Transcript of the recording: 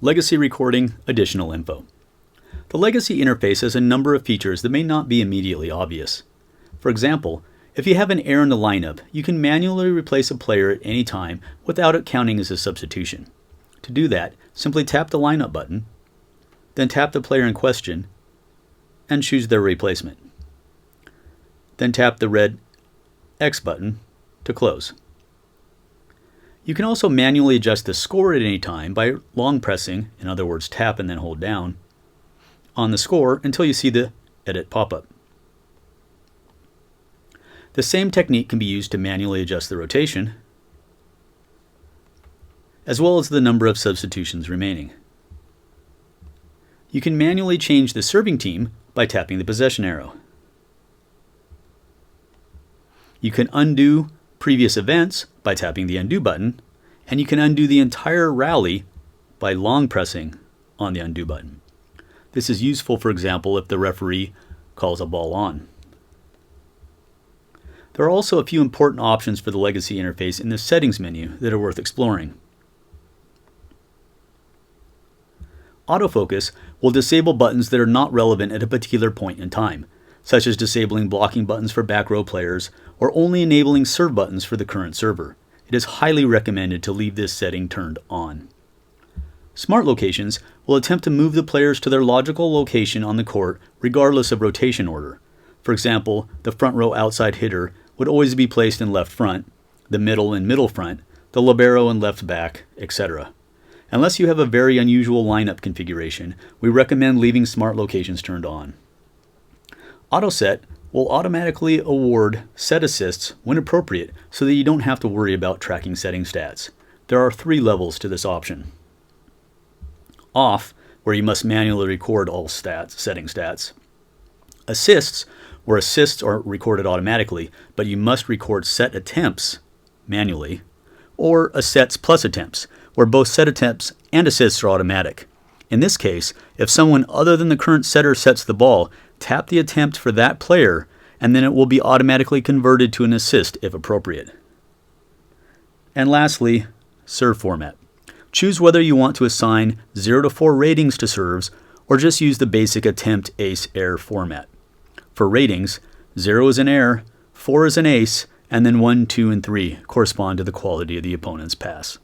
Legacy recording, additional info. The legacy interface has a number of features that may not be immediately obvious. For example, if you have an error in the lineup, you can manually replace a player at any time without it counting as a substitution. To do that, simply tap the lineup button, then tap the player in question, and choose their replacement. Then tap the red X button to close. You can also manually adjust the score at any time by long pressing, in other words tap and then hold down, on the score until you see the edit pop-up. The same technique can be used to manually adjust the rotation, as well as the number of substitutions remaining. You can manually change the serving team by tapping the possession arrow. You can undo previous events by tapping the undo button, and you can undo the entire rally by long pressing on the undo button. This is useful, for example, if the referee calls a ball on. There are also a few important options for the legacy interface in the settings menu that are worth exploring. Autofocus will disable buttons that are not relevant at a particular point in time, such as disabling blocking buttons for back row players or only enabling serve buttons for the current server. It is highly recommended to leave this setting turned on. Smart locations will attempt to move the players to their logical location on the court regardless of rotation order. For example, the front row outside hitter would always be placed in left front, the middle in middle front, the libero in left back, etc. Unless you have a very unusual lineup configuration, we recommend leaving smart locations turned on. AutoSet will automatically award set assists when appropriate so that you don't have to worry about tracking setting stats. There are 3 levels to this option. Off, where you must manually record all setting stats. Assists, where assists are recorded automatically, but you must record set attempts manually. Or assets plus attempts, where both set attempts and assists are automatic. In this case, if someone other than the current setter sets the ball, tap the attempt for that player, and then it will be automatically converted to an assist if appropriate. And lastly, serve format. Choose whether you want to assign 0 to 4 ratings to serves or just use the basic attempt ace error format. For ratings, 0 is an error, 4 is an ace, and then 1, 2, and 3 correspond to the quality of the opponent's pass.